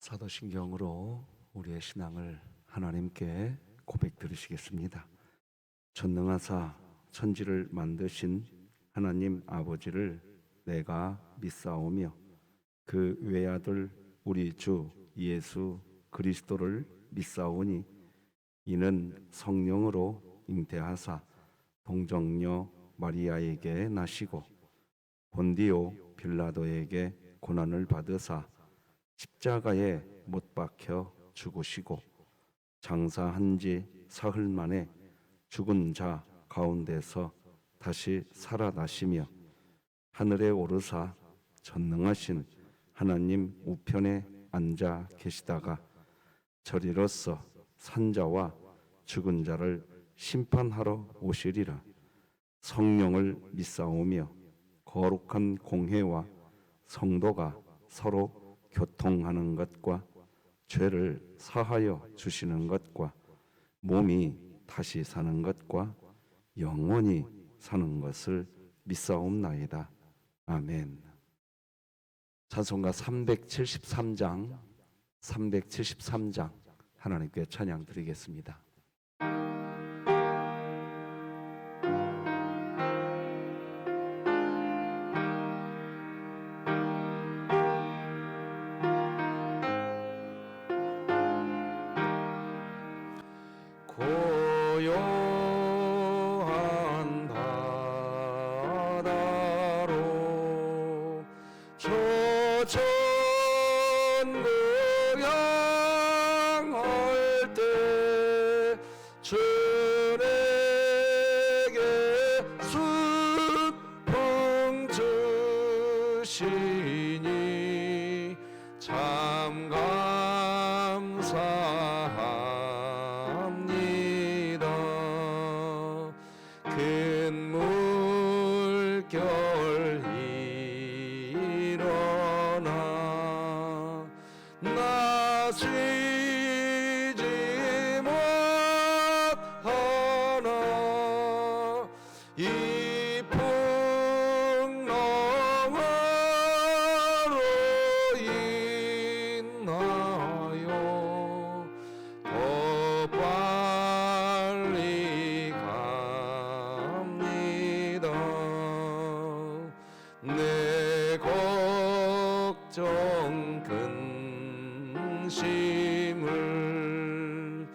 사도신경으로 우리의 신앙을 하나님께 고백드리시겠습니다. 전능하사 천지를 만드신 하나님 아버지를 내가 믿사오며 그 외아들 우리 주 예수 그리스도를 믿사오니 이는 성령으로 잉태하사 동정녀 마리아에게 나시고 본디오 빌라도에게 고난을 받으사 십자가에 못 박혀 죽으시고 장사한 지 사흘 만에 죽은 자 가운데서 다시 살아나시며 하늘에 오르사 전능하신 하나님 우편에 앉아 계시다가 저리로서 산자와 죽은 자를 심판하러 오시리라. 성령을 믿사오며 거룩한 공회와 성도가 서로 교통하는 것과 죄를 사하여 주시는 것과 몸이 다시 사는 것과 영원히 사는 것을 믿사옵나이다. 아멘. 찬송가 373장 하나님께 찬양 드리겠습니다. 고요한 바다로 초천국 향할 때 주에게 순풍 주시니 참 감사합니다. 큰 물결 일어나 나서지 못하나 이 풍랑으로 인하여 더 빨리 갑니다. 내 걱정 근심을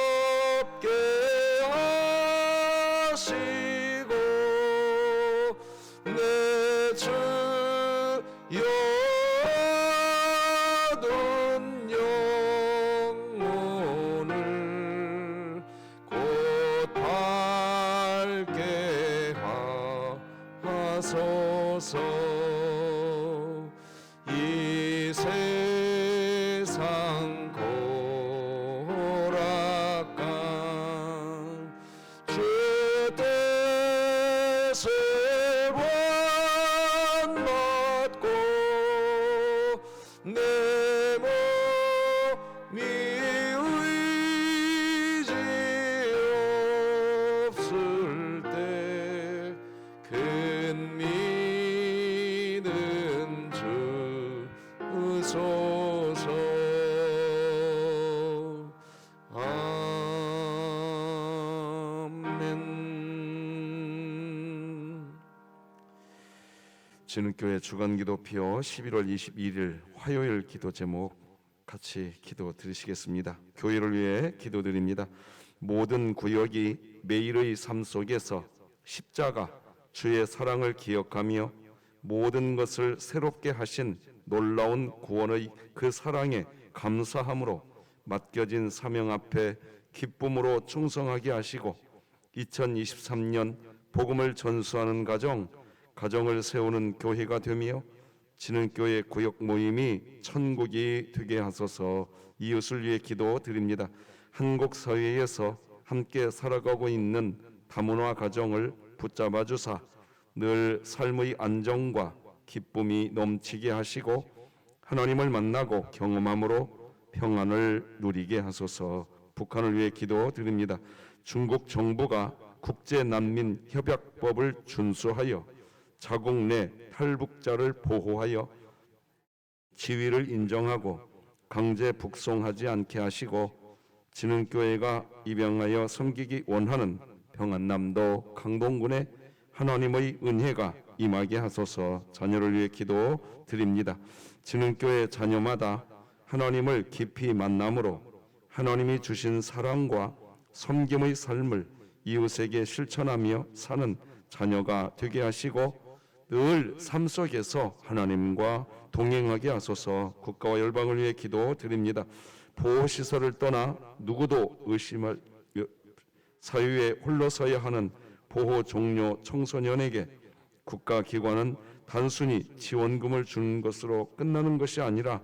쉬옵게 하시고 내 주여 얻은 영혼을 곧 밝게 하소서. 이 세상 고락간 주 뜻에 원맞고 내 몸이 의지 없을 때 큰 믿음 주소서. 아멘. 진흙교회 주간기도표 11월 22일 화요일 기도 제목 같이 기도 드리시겠습니다. 교회를 위해 기도드립니다. 모든 구역이 매일의 삶 속에서 십자가 주의 사랑을 기억하며 모든 것을 새롭게 하신 놀라운 구원의 그 사랑에 감사함으로 맡겨진 사명 앞에 기쁨으로 충성하게 하시고 2023년 복음을 전수하는 가정을 세우는 교회가 되며 진흥교회 구역 모임이 천국이 되게 하소서. 이웃을 위해 기도드립니다. 한국 사회에서 함께 살아가고 있는 다문화 가정을 붙잡아 주사 늘 삶의 안정과 기쁨이 넘치게 하시고 하나님을 만나고 경험함으로 평안을 누리게 하소서. 북한을 위해 기도드립니다. 중국 정부가 국제난민협약법을 준수하여 자국 내 탈북자를 보호하여 지위를 인정하고 강제 북송하지 않게 하시고 진흥교회가 입양하여 섬기기 원하는 평안남도 강동군의 하나님의 은혜가 임하게 하소서. 자녀를 위해 기도드립니다. 진흥교회 자녀마다 하나님을 깊이 만남으로 하나님이 주신 사랑과 섬김의 삶을 이웃에게 실천하며 사는 자녀가 되게 하시고 늘 삶 속에서 하나님과 동행하게 하소서. 국가와 열방을 위해 기도드립니다. 보호시설을 떠나 누구도 의심할 사유에 홀로 서야 하는 보호 종료 청소년에게 국가기관은 단순히 지원금을 주는 것으로 끝나는 것이 아니라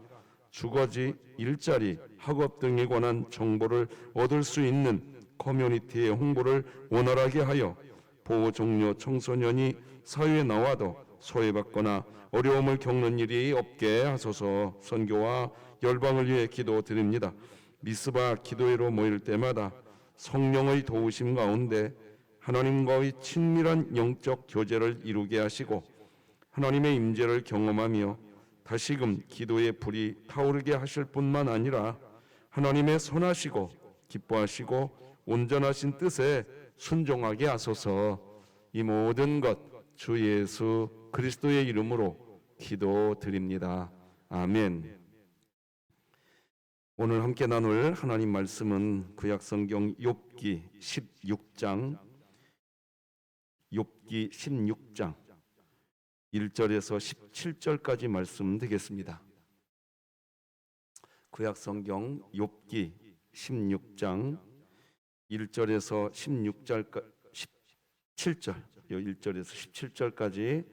주거지, 일자리, 학업 등에 관한 정보를 얻을 수 있는 커뮤니티의 홍보를 원활하게 하여 보호 종료 청소년이 사회에 나와도 소외받거나 어려움을 겪는 일이 없게 하소서. 선교와 열방을 위해 기도드립니다. 미스바 기도회로 모일 때마다 성령의 도우심 가운데 하나님과의 친밀한 영적 교제를 이루게 하시고 하나님의 임재를 경험하며 다시금 기도의 불이 타오르게 하실 뿐만 아니라 하나님의 선하시고 기뻐하시고 온전하신 뜻에 순종하게 하소서. 이 모든 것 주 예수 그리스도의 이름으로 기도드립니다. 아멘. 오늘 함께 나눌 하나님 말씀은 구약성경 욥기 16장 1절에서 17절까지 말씀 되겠습니다. 구약성경 욥기 16장 1절에서 17절 1절에서 17절까지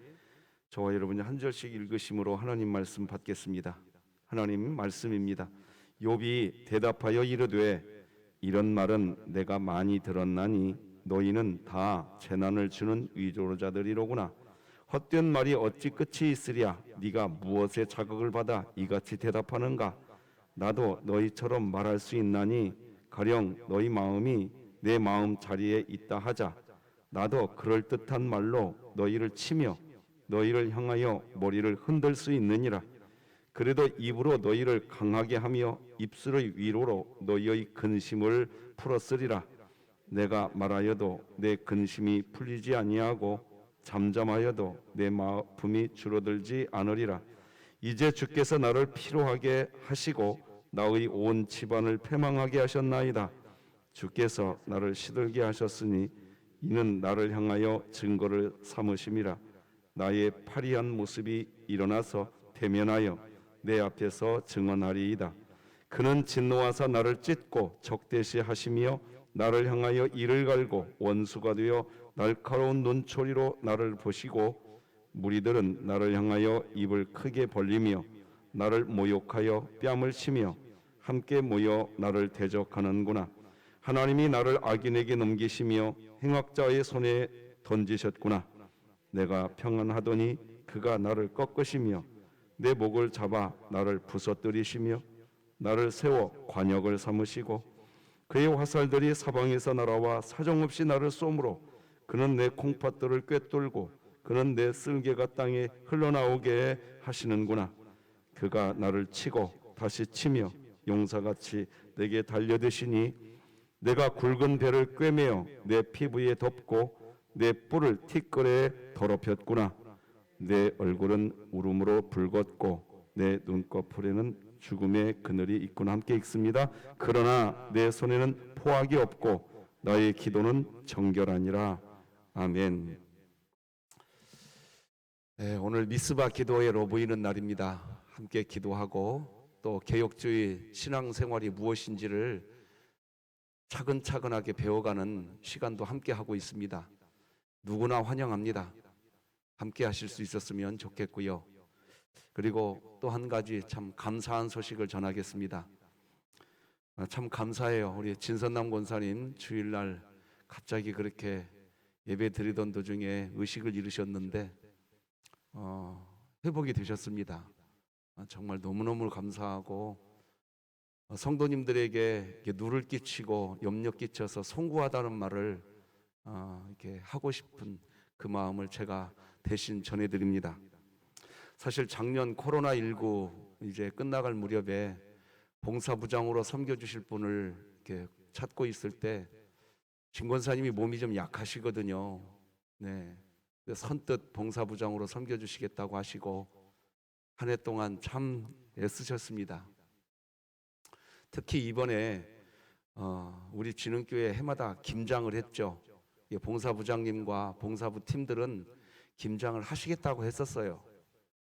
저와 여러분이 한 절씩 읽으심으로 하나님 말씀 받겠습니다. 하나님 말씀입니다. 욥이 대답하여 이르되 이런 말은 내가 많이 들었나니 너희는 다 재난을 주는 위조자들이로구나. 헛된 말이 어찌 끝이 있으랴. 네가 무엇에 자극을 받아 이같이 대답하는가. 나도 너희처럼 말할 수 있나니 가령 너희 마음이 내 마음 자리에 있다 하자. 나도 그럴듯한 말로 너희를 치며 너희를 향하여 머리를 흔들 수 있느니라. 그래도 입으로 너희를 강하게 하며 입술의 위로로 너희의 근심을 풀었으리라. 내가 말하여도 내 근심이 풀리지 아니하고 잠잠하여도 내 마음이 줄어들지 않으리라. 이제 주께서 나를 피로하게 하시고 나의 온 집안을 패망하게 하셨나이다. 주께서 나를 시들게 하셨으니 이는 나를 향하여 증거를 삼으심이라. 나의 파리한 모습이 일어나서 대면하여 내 앞에서 증언하리이다. 그는 진노하사 나를 찢고 적대시하시며 나를 향하여 이를 갈고 원수가 되어 날카로운 눈초리로 나를 보시고 무리들은 나를 향하여 입을 크게 벌리며 나를 모욕하여 뺨을 치며 함께 모여 나를 대적하는구나. 하나님이 나를 악인에게 넘기시며 행악자의 손에 던지셨구나. 내가 평안하더니 그가 나를 꺾으시며 내 목을 잡아 나를 부서뜨리시며 나를 세워 관역을 삼으시고 그의 화살들이 사방에서 날아와 사정없이 나를 쏘므로 그는 내 콩팥들을 꿰뚫고 그는 내 쓸개가 땅에 흘러나오게 하시는구나. 그가 나를 치고 다시 치며 용사같이 내게 달려드시니 내가 굵은 배를 꿰매어 내 피부에 덮고 내 뿔을 티끌에 더럽혔구나. 내 얼굴은 울음으로 붉었고 내 눈꺼풀에는 죽음의 그늘이 있구나. 함께 읽습니다. 그러나 내 손에는 포악이 없고 나의 기도는 정결하니라. 아멘. 네, 오늘 미스바 기도회로 모이는 날입니다. 함께 기도하고 또 개혁주의 신앙생활이 무엇인지를 차근차근하게 배워가는 시간도 함께 하고 있습니다. 누구나 환영합니다. 함께 하실 수 있었으면 좋겠고요. 그리고 또 한 가지 참 감사한 소식을 전하겠습니다. 참 감사해요. 우리 진선남 권사님 주일날 갑자기 그렇게 예배 드리던 도중에 의식을 잃으셨는데 회복이 되셨습니다. 정말 너무너무 감사하고 성도님들에게 누를 끼치고 염려 끼쳐서 송구하다는 말을 이렇게 하고 싶은 그 마음을 제가 대신 전해드립니다. 사실 작년 코로나19 이제 끝나갈 무렵에 봉사부장으로 섬겨주실 분을 이렇게 찾고 있을 때 진권사님이 몸이 좀 약하시거든요. 네. 그래서 선뜻 봉사부장으로 섬겨주시겠다고 하시고 한 해 동안 참 애쓰셨습니다. 특히 이번에 우리 진흥교회 해마다 김장을 했죠. 봉사부장님과 봉사부 팀들은 김장을 하시겠다고 했었어요.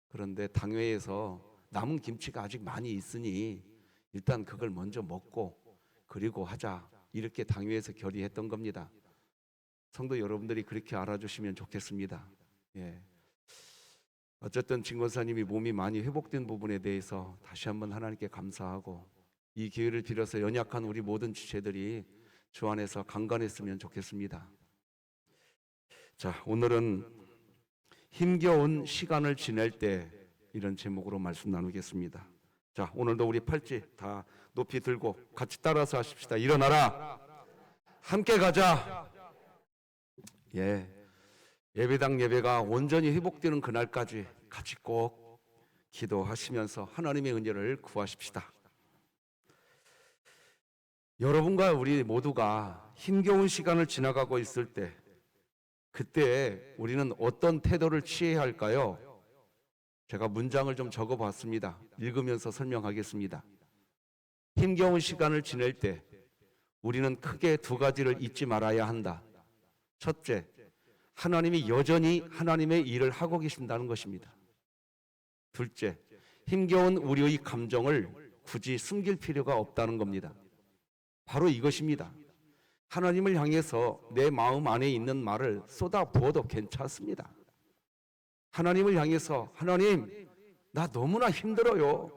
그런데 당회에서 남은 김치가 아직 많이 있으니 일단 그걸 먼저 먹고 그리고 하자, 이렇게 당회에서 결의했던 겁니다. 성도 여러분들이 그렇게 알아주시면 좋겠습니다. 예. 어쨌든 진권사님이 몸이 많이 회복된 부분에 대해서 다시 한번 하나님께 감사하고 이 기회를 빌어서 연약한 우리 모든 지체들이 주 안에서 강건했으면 좋겠습니다. 자, 오늘은 힘겨운 시간을 지낼 때, 이런 제목으로 말씀 나누겠습니다. 자, 오늘도 우리 팔찌 다 높이 들고 같이 따라서 하십시다. 일어나라, 함께 가자. 예, 예배당 예배가 온전히 회복되는 그날까지 같이 꼭 기도하시면서 하나님의 은혜를 구하십시다. 여러분과 우리 모두가 힘겨운 시간을 지나가고 있을 때, 그때 우리는 어떤 태도를 취해야 할까요? 제가 문장을 좀 적어봤습니다. 읽으면서 설명하겠습니다. 힘겨운 시간을 지낼 때 우리는 크게 두 가지를 잊지 말아야 한다. 첫째, 하나님이 여전히 하나님의 일을 하고 계신다는 것입니다. 둘째, 힘겨운 우리의 감정을 굳이 숨길 필요가 없다는 겁니다. 바로 이것입니다. 하나님을 향해서 내 마음 안에 있는 말을 쏟아 부어도 괜찮습니다. 하나님을 향해서 하나님, 나 너무나 힘들어요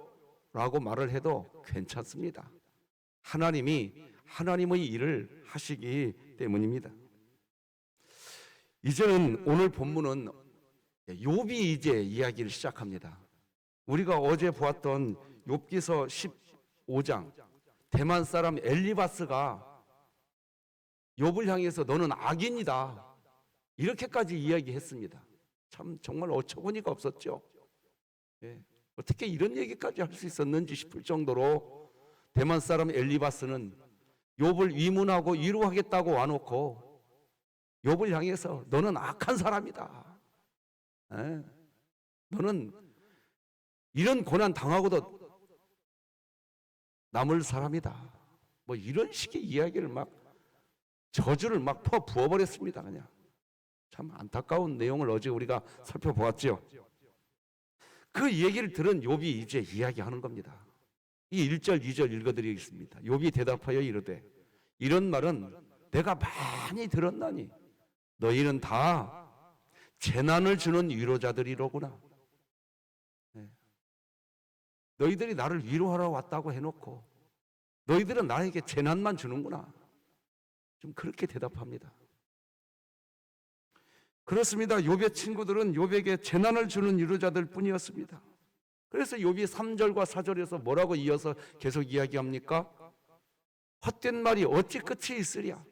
라고 말을 해도 괜찮습니다. 하나님이 하나님의 일을 하시기 때문입니다. 이제는 오늘 본문은 욥이 이제 이야기를 시작합니다. 우리가 어제 보았던 욥기서 15장, 대만 사람 엘리바스가 욥을 향해서 너는 악인이다, 이렇게까지 이야기했습니다. 참 정말 어처구니가 없었죠. 예. 어떻게 이런 얘기까지 할 수 있었는지 싶을 정도로 대만 사람 엘리바스는 욥을 위문하고 위로하겠다고 와놓고 욥을 향해서 너는 악한 사람이다, 예. 너는 이런 고난 당하고도 남을 사람이다, 뭐 이런 식의 이야기를 막 저주를 막 부어버렸습니다. 그냥 참 안타까운 내용을 어제 우리가 살펴보았죠. 그 얘기를 들은 욥이 이제 이야기하는 겁니다. 이 1절 2절 읽어드리겠습니다. 욥이 대답하여 이르되 이런 말은 내가 많이 들었나니 너희는 다 재난을 주는 위로자들이로구나. 네. 너희들이 나를 위로하러 왔다고 해놓고 너희들은 나에게 재난만 주는구나. 좀 그렇게 대답합니다. 그렇습니다. 욥의 친구들은 욥에게 재난을 주는 위로자들 뿐이었습니다. 그래서 욥이 3절과 4절에서 뭐라고 이어서 계속 이야기합니까? 헛된 말이 어찌 끝이 있으랴?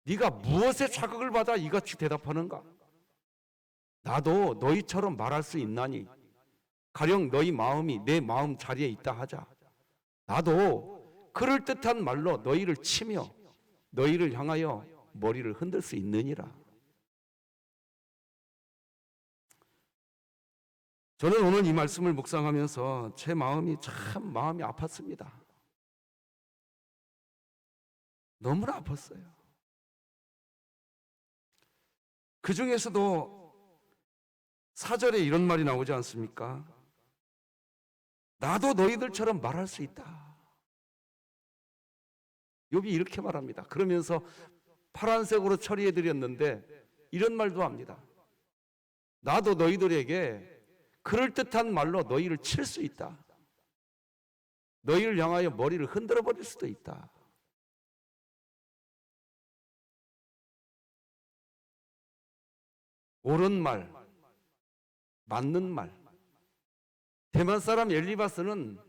네가 무엇에 자극을 받아 이같이 대답하는가? 나도 너희처럼 말할 수 있나니 가령 너희 마음이 내 마음 자리에 있다 하자. 나도 그럴듯한 말로 너희를 치며 너희를 향하여 머리를 흔들 수 있느니라. 저는 오늘 이 말씀을 묵상하면서 제 마음이 참 마음이 아팠습니다. 너무나 아팠어요. 그 중에서도 4절에 이런 말이 나오지 않습니까? 나도 너희들처럼 말할 수 있다. 욥이 이렇게 말합니다. 그러면서 파란색으로 처리해드렸는데 이런 말도 합니다. 나도 너희들에게 그럴듯한 말로 너희를 칠 수 있다. 너희를 향하여 머리를 흔들어 버릴 수도 있다. 옳은 말, 맞는 말. 대만 사람 엘리바스는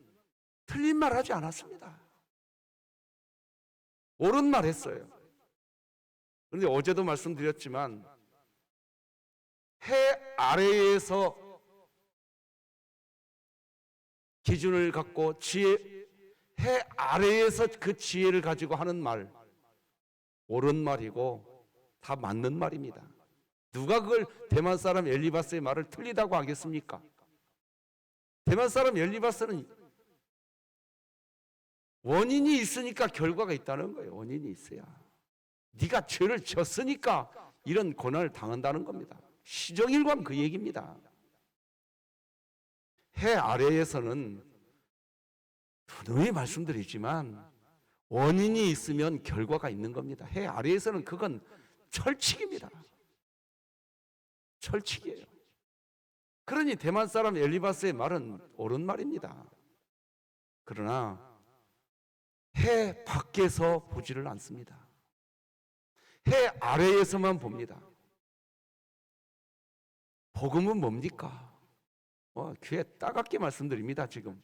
틀린 말 하지 않았습니다. 옳은 말 했어요. 그런데 어제도 말씀드렸지만 해 아래에서 기준을 갖고 해 아래에서 그 지혜를 가지고 하는 말, 옳은 말이고 다 맞는 말입니다. 누가 그걸 대만 사람 엘리바스의 말을 틀리다고 하겠습니까? 대만 사람 엘리바스는 원인이 있으니까 결과가 있다는 거예요. 원인이 있어야. 네가 죄를 졌으니까 이런 고난을 당한다는 겁니다. 시종일관 그 얘기입니다. 해 아래에서는 분명히 말씀드리지만 원인이 있으면 결과가 있는 겁니다. 해 아래에서는 그건 철칙입니다. 철칙이에요. 그러니 대만 사람 엘리바스의 말은 옳은 말입니다. 그러나 해 밖에서 보지를 않습니다. 해 아래에서만 봅니다. 복음은 뭡니까? 귀에 따갑게 말씀드립니다. 지금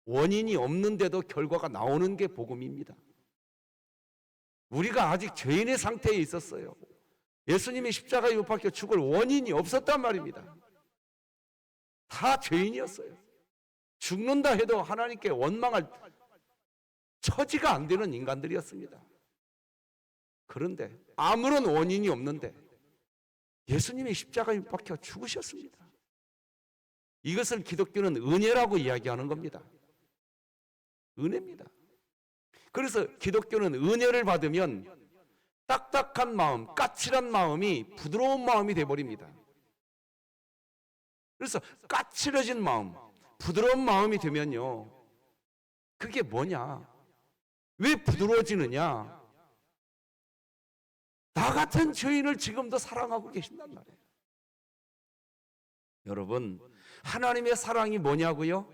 원인이 없는데도 결과가 나오는 게 복음입니다. 우리가 아직 죄인의 상태에 있었어요. 예수님이 십자가에 못 박혀 죽을 원인이 없었단 말입니다. 다 죄인이었어요. 죽는다 해도 하나님께 원망할 처지가 안 되는 인간들이었습니다. 그런데 아무런 원인이 없는데 예수님이 십자가에 못 박혀 죽으셨습니다. 이것을 기독교는 은혜라고 이야기하는 겁니다. 은혜입니다. 그래서 기독교는 은혜를 받으면 딱딱한 마음, 까칠한 마음이 부드러운 마음이 되어버립니다. 그래서 까칠해진 마음, 부드러운 마음이 되면요, 그게 뭐냐? 왜 부드러워지느냐? 나 같은 죄인을 지금도 사랑하고 계신단 말이에요. 여러분, 하나님의 사랑이 뭐냐고요?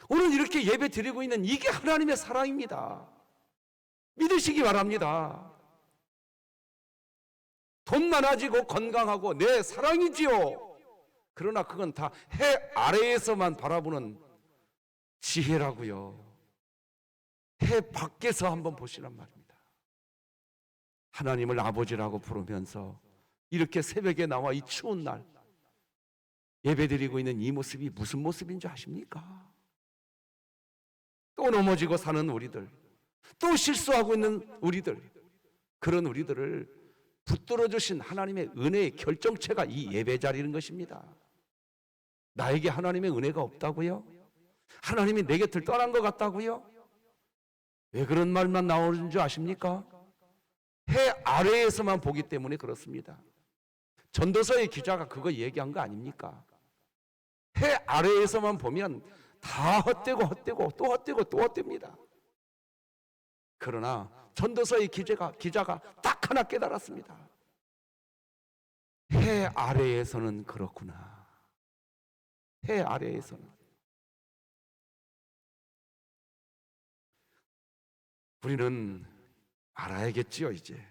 오늘 이렇게 예배 드리고 있는 이게 하나님의 사랑입니다. 믿으시기 바랍니다. 돈 많아지고 건강하고 내 사랑이지요. 그러나 그건 다 해 아래에서만 바라보는 지혜라고요. 해 밖에서 한번 보시란 말입니다. 하나님을 아버지라고 부르면서 이렇게 새벽에 나와 이 추운 날 예배드리고 있는 이 모습이 무슨 모습인 줄 아십니까? 또 넘어지고 사는 우리들, 또 실수하고 있는 우리들, 그런 우리들을 붙들어 주신 하나님의 은혜의 결정체가 이 예배 자리인 것입니다. 나에게 하나님의 은혜가 없다고요? 하나님이 내 곁을 떠난 것 같다고요? 왜 그런 말만 나오는 줄 아십니까? 해 아래에서만 보기 때문에 그렇습니다. 전도서의 기자가 그거 얘기한 거 아닙니까? 해 아래에서만 보면 다 헛되고 헛되고 또 헛되고 또 헛됩니다. 그러나 전도서의 기자가 딱 하나 깨달았습니다. 해 아래에서는 그렇구나. 해 아래에서는. 우리는 알아야겠지요, 이제.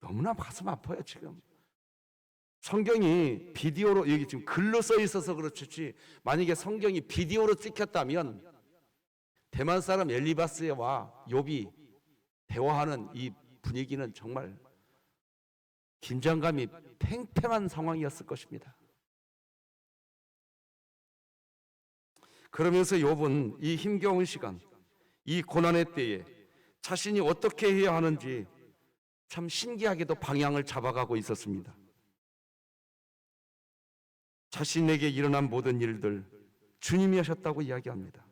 너무나 가슴 아파요, 지금. 성경이 비디오로, 여기 지금 글로 써 있어서 그렇지, 만약에 성경이 비디오로 찍혔다면 대만 사람 엘리바스와 욥이 대화하는 이 분위기는 정말 긴장감이 팽팽한 상황이었을 것입니다. 그러면서 욥은 이 힘겨운 시간, 이 고난의 때에 자신이 어떻게 해야 하는지 참 신기하게도 방향을 잡아가고 있었습니다. 자신에게 일어난 모든 일들 주님이 하셨다고 이야기합니다.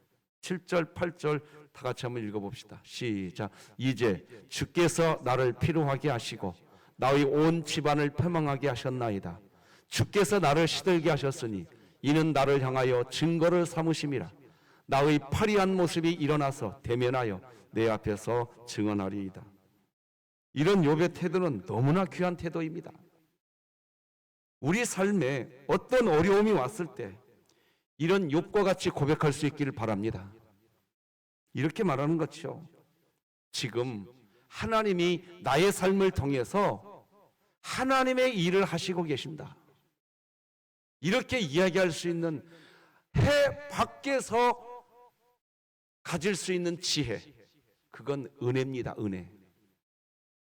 7절, 8절 다 같이 한번 읽어봅시다. 시작. 이제 주께서 나를 피로하게 하시고 나의 온 집안을 패망하게 하셨나이다. 주께서 나를 시들게 하셨으니 이는 나를 향하여 증거를 삼으심이라. 나의 파리한 모습이 일어나서 대면하여 내 앞에서 증언하리이다. 이런 욥의 태도는 너무나 귀한 태도입니다. 우리 삶에 어떤 어려움이 왔을 때 이런 욥과 같이 고백할 수 있기를 바랍니다. 이렇게 말하는 거죠. 지금 하나님이 나의 삶을 통해서 하나님의 일을 하시고 계신다. 이렇게 이야기할 수 있는 해 밖에서 가질 수 있는 지혜, 그건 은혜입니다. 은혜.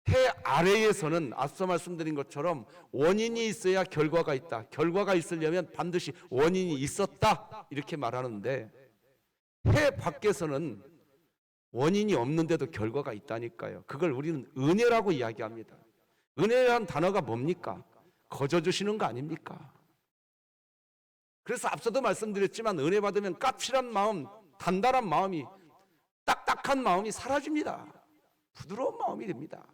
해 아래에서는 앞서 말씀드린 것처럼 원인이 있어야 결과가 있다. 결과가 있으려면 반드시 원인이 있었다. 이렇게 말하는데 해 밖에서는 원인이 없는데도 결과가 있다니까요. 그걸 우리는 은혜라고 이야기합니다. 은혜라는 단어가 뭡니까? 거저 주시는 거 아닙니까? 그래서 앞서도 말씀드렸지만 은혜 받으면 까칠한 마음, 단단한 마음이, 딱딱한 마음이 사라집니다. 부드러운 마음이 됩니다.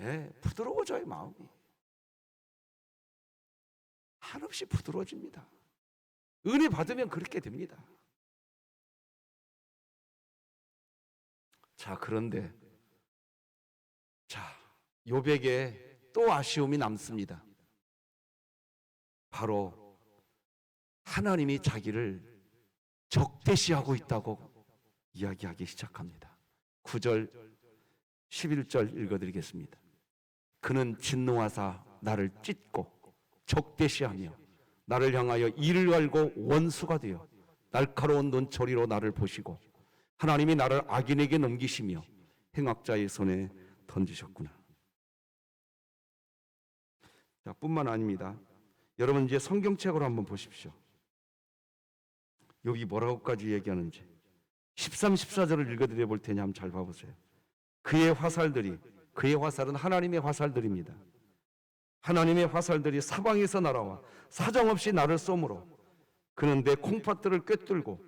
예, 부드러워져요, 마음이. 한없이 부드러워집니다. 은혜 받으면 그렇게 됩니다. 자, 그런데 욥에게 또 아쉬움이 남습니다. 바로 하나님이 자기를 적대시하고 있다고 이야기하기 시작합니다. 9절 11절 읽어드리겠습니다. 그는 진노하사 나를 찢고 적대시하며 나를 향하여 이를 갈고 원수가 되어 날카로운 눈초리로 나를 보시고 하나님이 나를 악인에게 넘기시며 행악자의 손에 던지셨구나. 자, 뿐만 아닙니다. 여러분 이제 성경책으로 한번 보십시오. 욥이 뭐라고까지 얘기하는지 13, 14절을 읽어드려 볼 테니 한번 잘 봐보세요. 그의 화살은 하나님의 화살들입니다. 하나님의 화살들이 사방에서 날아와 사정없이 나를 쏘므로 그는 내 콩팥들을 꿰뚫고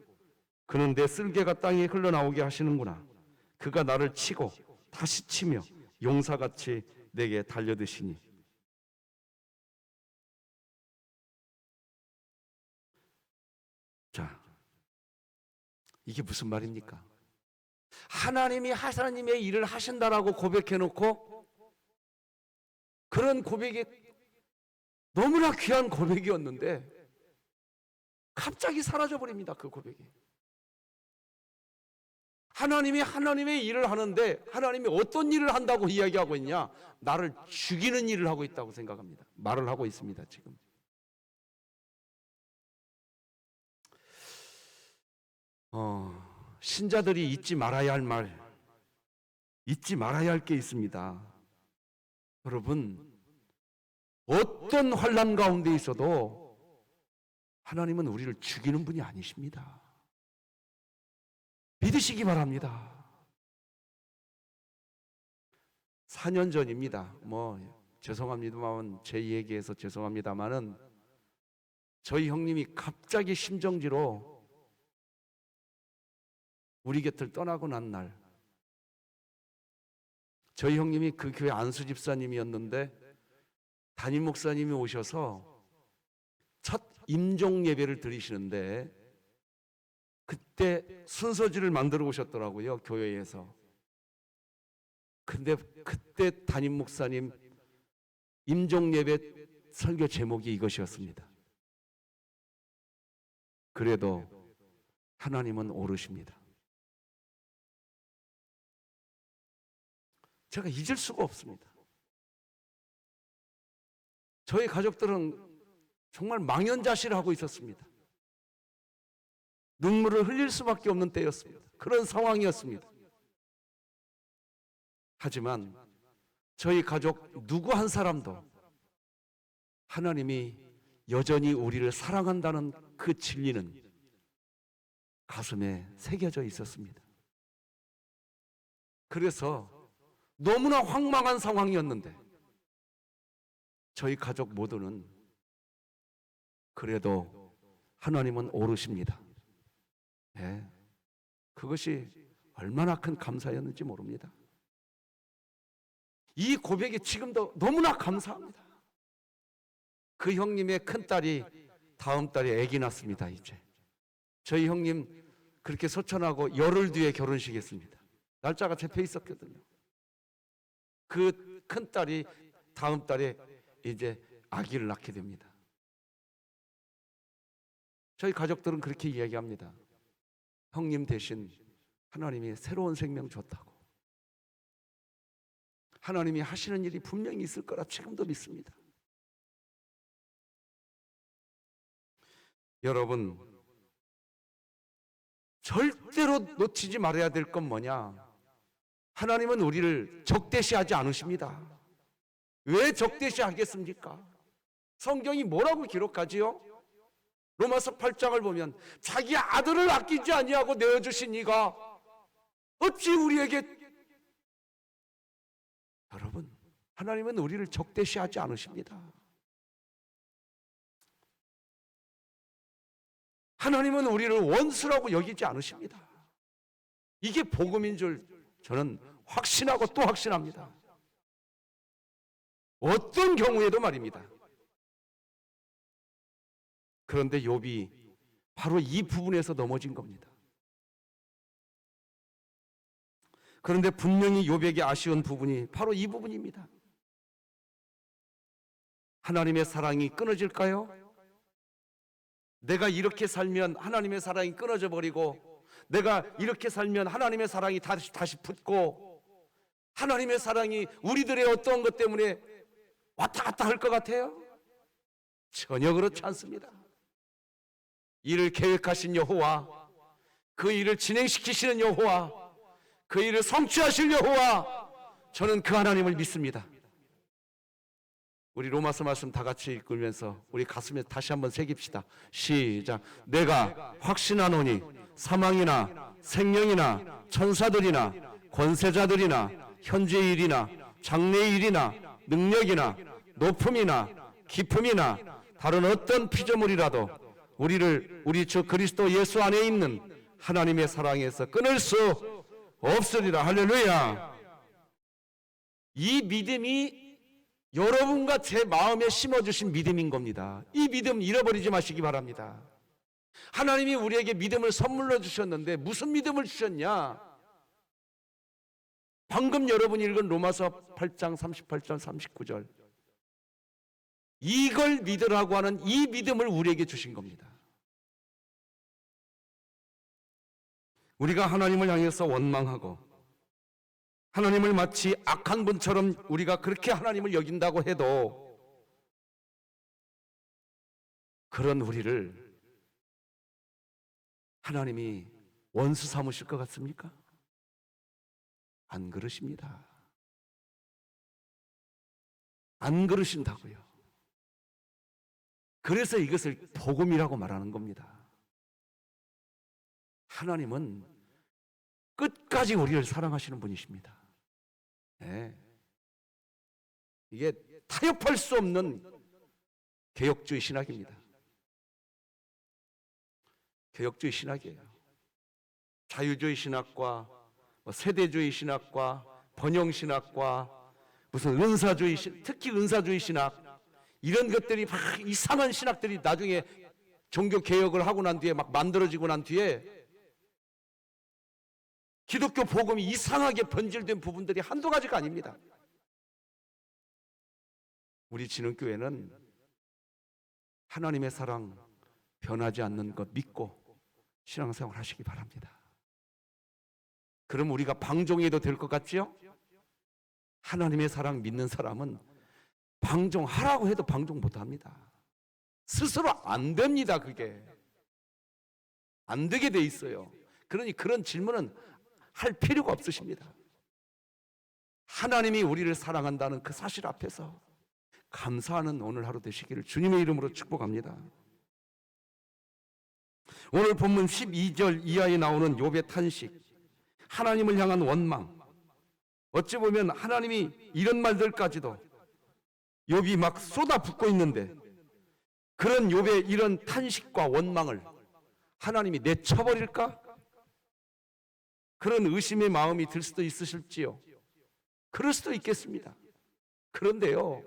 그는 내 쓸개가 땅에 흘러나오게 하시는구나. 그가 나를 치고 다시 치며 용사같이 내게 달려드시니. 자, 이게 무슨 말입니까? 하나님이 하나님의 일을 하신다라고 고백해놓고 그런 고백이 너무나 귀한 고백이었는데 갑자기 사라져버립니다. 그 고백이. 하나님이 하나님의 일을 하는데 하나님이 어떤 일을 한다고 이야기하고 있냐? 나를 죽이는 일을 하고 있다고 생각합니다. 말을 하고 있습니다. 지금. 신자들이 잊지 말아야 할 말, 잊지 말아야 할 게 있습니다. 여러분, 어떤 환난 가운데 있어도 하나님은 우리를 죽이는 분이 아니십니다. 믿으시기 바랍니다. 4년 전입니다. 죄송합니다만 제 얘기해서 죄송합니다만은 저희 형님이 갑자기 심정지로 우리 곁을 떠나고 난 날, 저희 형님이 그 교회 안수 집사님이었는데 담임 목사님이 오셔서 첫 임종 예배를 드리시는데 그때 순서지를 만들어 오셨더라고요, 교회에서. 근데 그때 담임 목사님 임종 예배 설교 제목이 이것이었습니다. 그래도 하나님은 오르십니다. 제가 잊을 수가 없습니다. 저희 가족들은 정말 망연자실을 하고 있었습니다. 눈물을 흘릴 수밖에 없는 때였습니다. 그런 상황이었습니다. 하지만 저희 가족 누구 한 사람도 하나님이 여전히 우리를 사랑한다는 그 진리는 가슴에 새겨져 있었습니다. 그래서 너무나 황망한 상황이었는데 저희 가족 모두는 그래도 하나님은 오르십니다. 네, 그것이 얼마나 큰 감사였는지 모릅니다. 이 고백이 지금도 너무나 감사합니다. 그 형님의 큰딸이 다음 달에 아기 낳습니다. 이제 저희 형님 그렇게 소천하고 열흘 뒤에 결혼식 했습니다. 날짜가 잡혀 있었거든요. 그 큰딸이 다음 달에 이제 아기를 낳게 됩니다. 저희 가족들은 그렇게 이야기합니다. 형님 대신 하나님이 새로운 생명 줬다고. 하나님이 하시는 일이 분명히 있을 거라 지금도 믿습니다. 여러분, 절대로 놓치지 말아야 될 건 뭐냐? 하나님은 우리를 적대시하지 않으십니다. 왜 적대시하겠습니까? 성경이 뭐라고 기록하지요? 로마서 8장을 보면 자기 아들을 아끼지 아니하고 내어주신 이가 어찌 우리에게, 여러분, 하나님은 우리를 적대시하지 않으십니다. 하나님은 우리를 원수라고 여기지 않으십니다. 이게 복음인 줄 저는 확신하고 또 확신합니다. 어떤 경우에도 말입니다. 그런데 욥이 바로 이 부분에서 넘어진 겁니다. 그런데 분명히 욥에게 아쉬운 부분이 바로 이 부분입니다. 하나님의 사랑이 끊어질까요? 내가 이렇게 살면 하나님의 사랑이 끊어져 버리고, 내가 이렇게 살면 하나님의 사랑이 다시 붙고, 하나님의 사랑이 우리들의 어떤 것 때문에 왔다 갔다 할 것 같아요? 전혀 그렇지 않습니다. 일을 계획하신 여호와, 그 일을 진행시키시는 여호와, 그 일을 성취하실 여호와, 저는 그 하나님을 믿습니다. 우리 로마서 말씀 다 같이 읽으면서 우리 가슴에 다시 한번 새깁시다. 시작. 내가 확신하노니 사망이나 생명이나 천사들이나 권세자들이나 현재의 일이나 장래의 일이나 능력이나 높음이나 깊음이나 다른 어떤 피조물이라도 우리 주 그리스도 예수 안에 있는 하나님의 사랑에서 끊을 수 없으리라. 할렐루야. 이 믿음이 여러분과 제 마음에 심어주신 믿음인 겁니다. 이 믿음 잃어버리지 마시기 바랍니다. 하나님이 우리에게 믿음을 선물로 주셨는데 무슨 믿음을 주셨냐? 방금 여러분이 읽은 로마서 8장 38절 39절, 이걸 믿으라고 하는 이 믿음을 우리에게 주신 겁니다. 우리가 하나님을 향해서 원망하고 하나님을 마치 악한 분처럼 우리가 그렇게 하나님을 여긴다고 해도 그런 우리를 하나님이 원수 삼으실 것 같습니까? 안 그러십니다. 안 그러신다고요. 그래서 이것을 복음이라고 말하는 겁니다. 하나님은 끝까지 우리를 사랑하시는 분이십니다. 네. 이게 타협할 수 없는 개혁주의 신학입니다. 개혁주의 신학이에요. 자유주의 신학과 세대주의 신학과 번영신학과 무슨 은사주의, 특히 은사주의 신학, 이런 것들이 막 이상한 신학들이 나중에 종교개혁을 하고 난 뒤에 막 만들어지고 난 뒤에 기독교 복음이 이상하게 변질된 부분들이 한두 가지가 아닙니다. 우리 진흥교회는 하나님의 사랑 변하지 않는 것 믿고 신앙생활 하시기 바랍니다. 그럼 우리가 방종해도 될 것 같지요? 하나님의 사랑 믿는 사람은 방종하라고 해도 방종 못합니다. 스스로 안 됩니다. 그게 안 되게 돼 있어요. 그러니 그런 질문은 할 필요가 없으십니다. 하나님이 우리를 사랑한다는 그 사실 앞에서 감사하는 오늘 하루 되시기를 주님의 이름으로 축복합니다. 오늘 본문 12절 이하에 나오는 욥의 탄식, 하나님을 향한 원망, 어찌 보면 하나님이 이런 말들까지도 욥이 막 쏟아붓고 있는데 그런 욥의 이런 탄식과 원망을 하나님이 내쳐버릴까? 그런 의심의 마음이 들 수도 있으실지요. 그럴 수도 있겠습니다. 그런데요,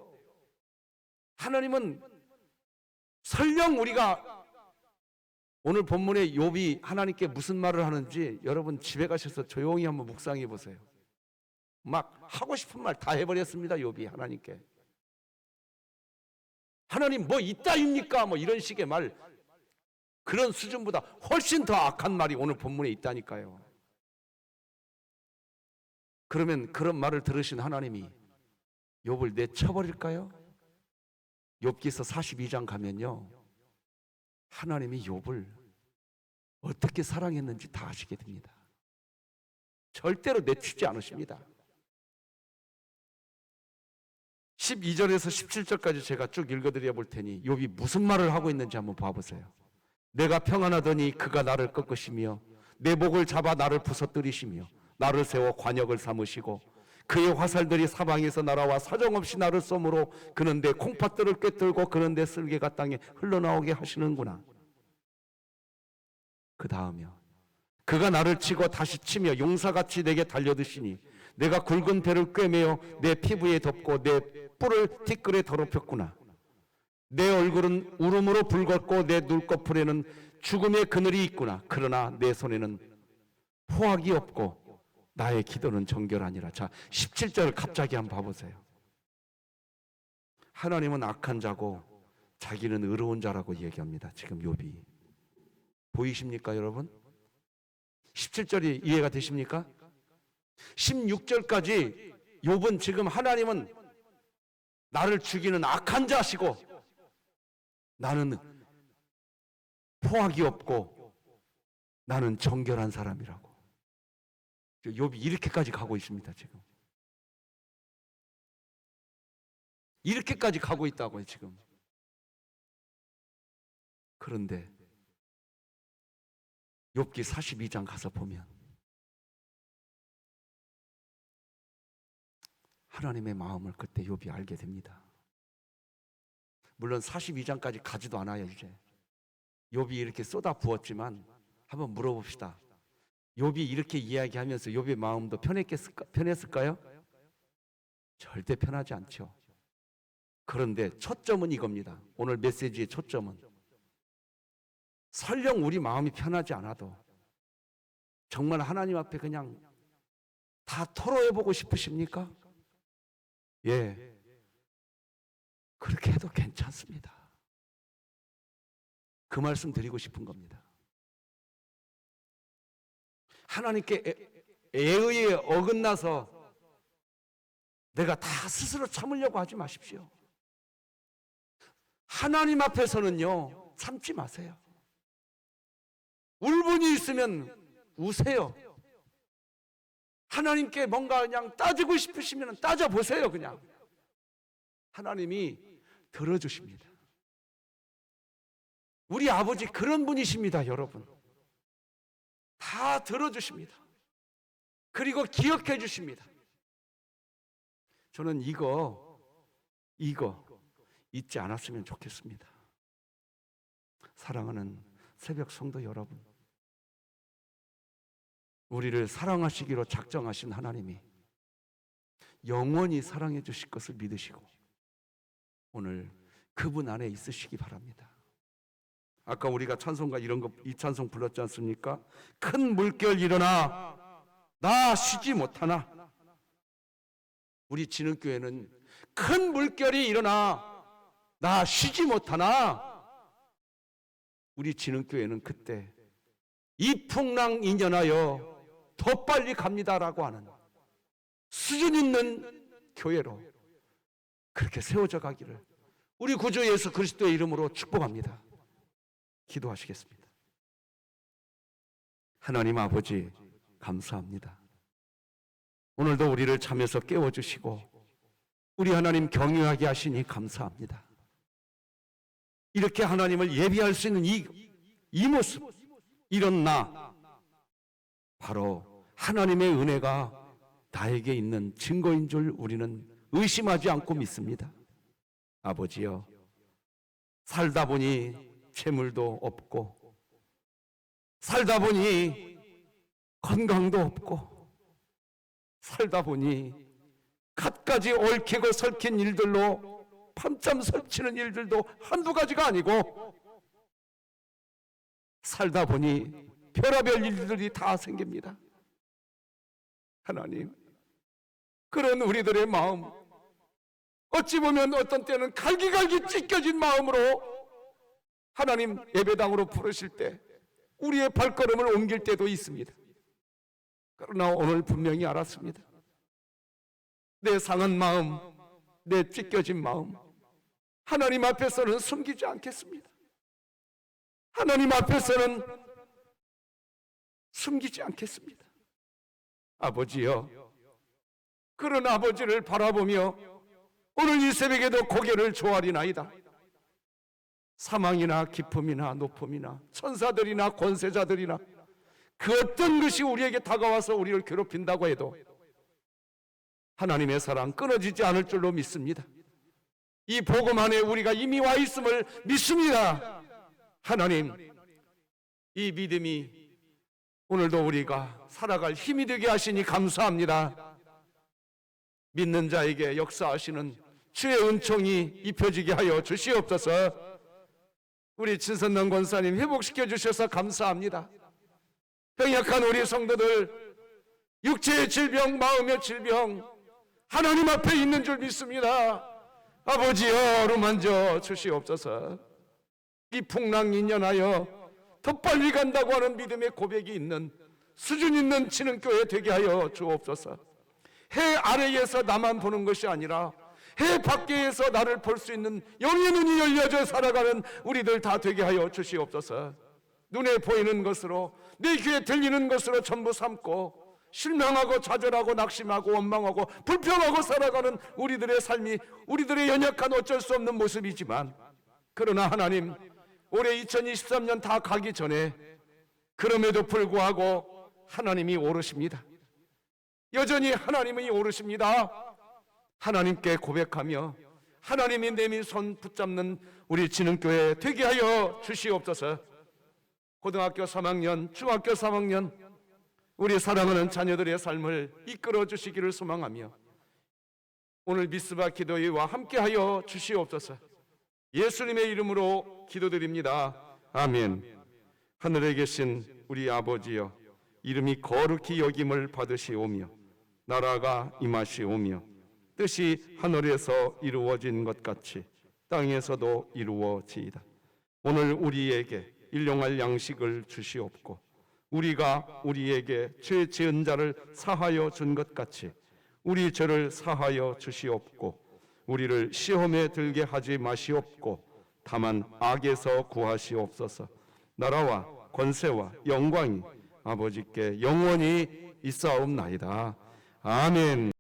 하나님은 설령 우리가 오늘 본문에 욥이 하나님께 무슨 말을 하는지 여러분 집에 가셔서 조용히 한번 묵상해 보세요. 막 하고 싶은 말 다 해버렸습니다. 욥이 하나님께. 하나님 뭐 있다입니까? 뭐 이런 식의 말, 그런 수준보다 훨씬 더 악한 말이 오늘 본문에 있다니까요. 그러면 그런 말을 들으신 하나님이 욥을 내쳐버릴까요? 욥기서 42장 가면요, 하나님이 욥을 어떻게 사랑했는지 다 아시게 됩니다. 절대로 내치지 않으십니다. 12절에서 17절까지 제가 쭉 읽어드려 볼 테니 욥이 무슨 말을 하고 있는지 한번 봐보세요. 내가 평안하더니 그가 나를 꺾으시며 내 목을 잡아 나를 부서뜨리시며 나를 세워 관역을 삼으시고 그의 화살들이 사방에서 날아와 사정없이 나를 쏘므로 그는 내 콩팥들을 꿰뚫고 그는 내 쓸개가 땅에 흘러나오게 하시는구나. 그 다음이요. 그가 나를 치고 다시 치며 용사같이 내게 달려드시니 내가 굵은 배를 꿰매어 내 피부에 덮고 내 뿔을 티끌에 더럽혔구나. 내 얼굴은 울음으로 붉었고 내 눈꺼풀에는 죽음의 그늘이 있구나. 그러나 내 손에는 포악이 없고 나의 기도는 정결하니라. 자, 17절 갑자기 한번 봐보세요. 하나님은 악한 자고 자기는 의로운 자라고 얘기합니다. 지금 욥이 보이십니까 여러분? 17절이 이해가 되십니까? 16절까지 욥은 지금 하나님은 나를 죽이는 악한 자시고 나는 포악이 없고 나는 정결한 사람이라고 욥이 이렇게까지 가고 있습니다. 지금 이렇게까지 가고 있다고요 지금. 그런데 욥기 42장 가서 보면 하나님의 마음을 그때 욥이 알게 됩니다. 물론 42장까지 가지도 않아요. 이제 욥이 이렇게 쏟아 부었지만 한번 물어봅시다. 욥이 이렇게 이야기하면서 욥의 마음도 편했을까요? 절대 편하지 않죠. 그런데 초점은 이겁니다. 오늘 메시지의 초점은 설령 우리 마음이 편하지 않아도 정말 하나님 앞에 그냥 다 토로해보고 싶으십니까? 예, 그렇게 해도 괜찮습니다. 그 말씀 드리고 싶은 겁니다. 하나님께 애의에 어긋나서 내가 다 스스로 참으려고 하지 마십시오. 하나님 앞에서는요, 참지 마세요. 울 분이 있으면 우세요. 하나님께 뭔가 그냥 따지고 싶으시면 따져보세요. 그냥 하나님이 들어주십니다. 우리 아버지 그런 분이십니다. 여러분 다 들어주십니다. 그리고 기억해 주십니다. 저는 이거 잊지 않았으면 좋겠습니다. 사랑하는 새벽 성도 여러분, 우리를 사랑하시기로 작정하신 하나님이 영원히 사랑해 주실 것을 믿으시고 오늘 그분 안에 있으시기 바랍니다. 아까 우리가 찬송가 이 찬송 불렀지 않습니까? 큰 물결 일어나 나 쉬지 못하나. 우리 진흥교회는 큰 물결이 일어나 나 쉬지 못하나. 우리 진흥교회는 그때 이 풍랑 인연하여 더 빨리 갑니다라고 하는 수준 있는 교회로 그렇게 세워져 가기를 우리 구주 예수 그리스도의 이름으로 축복합니다. 기도하시겠습니다. 하나님 아버지 감사합니다. 오늘도 우리를 잠에서 깨워주시고 우리 하나님 경외하게 하시니 감사합니다. 이렇게 하나님을 예비할 수 있는 이 모습, 이런 나, 바로 하나님의 은혜가 나에게 있는 증거인 줄 우리는 의심하지 않고 믿습니다. 아버지여, 살다 보니 재물도 없고 살다 보니 건강도 없고 살다 보니 갖가지 얽히고 설킨 일들로 밤잠 설치는 일들도 한두 가지가 아니고 살다 보니 별의별 일들이 다 생깁니다. 하나님, 그런 우리들의 마음, 어찌 보면 어떤 때는 갈기갈기 찢겨진 마음으로 하나님 예배당으로 부르실 때 우리의 발걸음을 옮길 때도 있습니다. 그러나 오늘 분명히 알았습니다. 내 상한 마음, 내 찢겨진 마음, 하나님 앞에서는 숨기지 않겠습니다. 하나님 앞에서는 숨기지 않겠습니다. 아버지여, 그런 아버지를 바라보며 오늘 이 새벽에도 고개를 조아리나이다. 사망이나 기쁨이나 높음이나 천사들이나 권세자들이나 그 어떤 것이 우리에게 다가와서 우리를 괴롭힌다고 해도 하나님의 사랑 끊어지지 않을 줄로 믿습니다. 이 복음 안에 우리가 이미 와 있음을 믿습니다. 하나님, 이 믿음이 오늘도 우리가 살아갈 힘이 되게 하시니 감사합니다. 믿는 자에게 역사하시는 주의 은총이 입혀지게 하여 주시옵소서. 우리 진선남 권사님 회복시켜 주셔서 감사합니다. 병약한 우리 성도들, 육체의 질병, 마음의 질병 하나님 앞에 있는 줄 믿습니다. 아버지여, 어루만져 주시옵소서. 이 풍랑 인연하여 더 빨리 간다고 하는 믿음의 고백이 있는 수준 있는 진흥교회 되게 하여 주옵소서. 해 아래에서 나만 보는 것이 아니라 해 밖에서 나를 볼 수 있는 영의 눈이 열려져 살아가는 우리들 다 되게 하여 주시옵소서. 눈에 보이는 것으로, 내 귀에 들리는 것으로 전부 삼고 실망하고 좌절하고 낙심하고 원망하고 불평하고 살아가는 우리들의 삶이 우리들의 연약한 어쩔 수 없는 모습이지만, 그러나 하나님, 올해 2023년 다 가기 전에 그럼에도 불구하고 하나님이 오르십니다. 여전히 하나님이 오르십니다. 하나님께 고백하며 하나님이 내민 손 붙잡는 우리 진흥교회 되게 하여 주시옵소서. 고등학교 3학년, 중학교 3학년 우리 사랑하는 자녀들의 삶을 이끌어 주시기를 소망하며 오늘 미스바 기도회와 함께하여 주시옵소서. 예수님의 이름으로 기도드립니다. 아멘. 하늘에 계신 우리 아버지여, 이름이 거룩히 여김을 받으시오며 나라가 임하시오며 뜻이 하늘에서 이루어진 것 같이 땅에서도 이루어지이다. 오늘 우리에게 일용할 양식을 주시옵고 우리가 우리에게 죄 지은 자를 사하여 준 것 같이 우리 죄를 사하여 주시옵고 우리를 시험에 들게 하지 마시옵고 다만 악에서 구하시옵소서. 나라와 권세와 영광이 아버지께 영원히 있사옵나이다. 아멘.